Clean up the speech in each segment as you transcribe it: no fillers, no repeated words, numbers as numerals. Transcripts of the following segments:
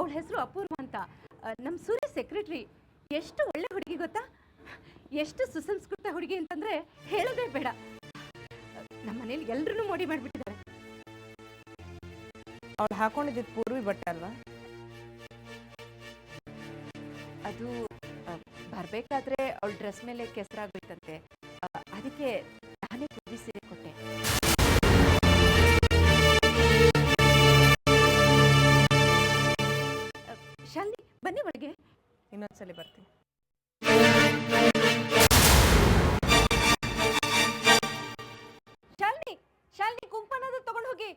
ಅವಳ ಹೆಸರು ಅಪೂರ್ವ ಅಂತ. ನಮ್ಮ ಸೂರ್ಯ ಸೆಕ್ರೆಟರಿ. ಎಷ್ಟು ಒಳ್ಳೆ ಹುಡುಗಿ ಗೊತ್ತಾ? ಎಷ್ಟು ಸುಸಂಸ್ಕೃತ ಹುಡುಗಿ ಅಂತಂದ್ರೆ ಹೇಳೋದೇ ಬೇಡ. ನಮ್ಮ ಮನೇಲಿ ಎಲ್ರೂ ಮೋಡಿ ಮಾಡಿಬಿಟ್ಟಿದ್ದಾರೆ. ಅವಳು ಹಾಕೊಂಡಿದ್ದು ಪೂರ್ವಿ ಬಟ್ಟೆ ಅಲ್ವಾ? ಅದು ಬರ್ಬೇಕಾದ್ರೆ ಅವಳ ಡ್ರೆಸ್ ಮೇಲೆ ಕೆಸರಾಗೋಯ್ತಂತೆ. ಅದಕ್ಕೆ ನಾನೇ ಪೂರ್ವಿ ಸೀರೆ ಕೊಟ್ಟೆ. ಶಾಲಿನಿ, ಬನ್ನಿ ಒಳಗೆ. ಇನ್ನೊಂದ್ಸಲಿ ಬರ್ತೀನಿ. ಶಾಲಿನಿ, ಶಾಲಿನಿ, ಕುಂಕುಮನ ತಗೊಂಡು ಹೋಗಿ.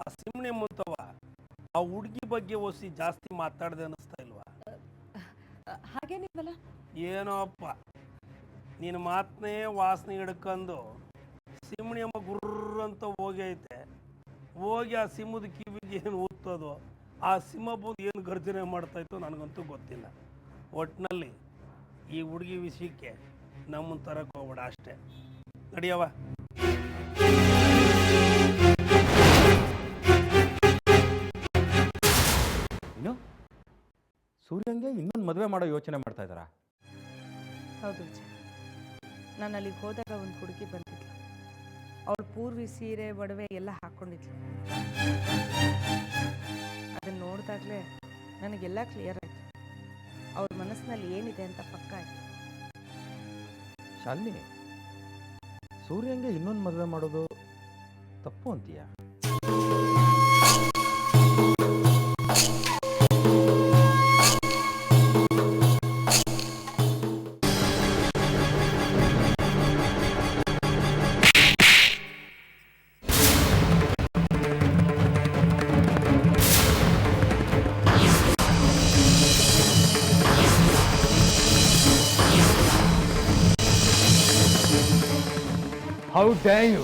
ಆ ಸಿಮ್ನೆ ಮುಂತವ ಆ ಹುಡುಗಿ ಬಗ್ಗೆ ಓಸಿ ಜಾಸ್ತಿ ಮಾತಾಡದೆ ಅನ್ನಿಸ್ತಾ ಇಲ್ವಾ? ಹಾಗೇನಿಲ್ವಲ್ಲ? ಏನೋ ಅಪ್ಪ, ನೀನು ಮಾತನ್ನೇ ವಾಸನೆ ಹಿಡ್ಕೊಂಡು ಸಿಮ್ಣಿ ಅಮ್ಮ ಗುರ್ರ ಅಂತ ಹೋಗಿ ಐತೆ. ಹೋಗಿ ಆ ಸಿಂಹದ ಕಿವಿಗೆ ಏನು ಊದ್ತದೋ, ಆ ಸಿಂಹ ಬಂದು ಏನು ಗರ್ಜನೆ ಮಾಡ್ತಾ ಇತ್ತು ನನಗಂತೂ ಗೊತ್ತಿಲ್ಲ. ಒಟ್ಟಿನಲ್ಲಿ ಈ ಹುಡುಗಿ ವಿಷಯಕ್ಕೆ ನಮ್ಮನ್ನು ತರಕ್ಕೆ ಹೋಗ್ಬೇಡ ಅಷ್ಟೇ. ನಡಿಯವ. ಇನ್ನು ಸೂರ್ಯಂಗೆ ಇನ್ನೊಂದು ಮದುವೆ ಮಾಡೋ ಯೋಚನೆ ಮಾಡ್ತಾ ಇದ್ದಾರಾ? ಹೌದು ವಿಜಯ್, ನಾನು ಅಲ್ಲಿಗೆ ಹೋದಾಗ ಒಂದು ಹುಡುಗಿ ಬಂದಿದ್ಲು. ಅವಳು ಪೂರ್ವಿ ಸೀರೆ ಒಡವೆ ಎಲ್ಲ ಹಾಕ್ಕೊಂಡಿದ್ಲು. ಅದನ್ನು ನೋಡಿದಾಗಲೇ ನನಗೆಲ್ಲ ಕ್ಲಿಯರ್ ಆಯಿತು. ಅವ್ರ ಮನಸ್ಸಿನಲ್ಲಿ ಏನಿದೆ ಅಂತ ಪಕ್ಕ ಆಯಿತು. ಶಾಲಿನಿ, ಸೂರ್ಯಂಗೆ ಇನ್ನೊಂದು ಮದುವೆ ಮಾಡೋದು ತಪ್ಪು ಅಂತೀಯ? How dare you!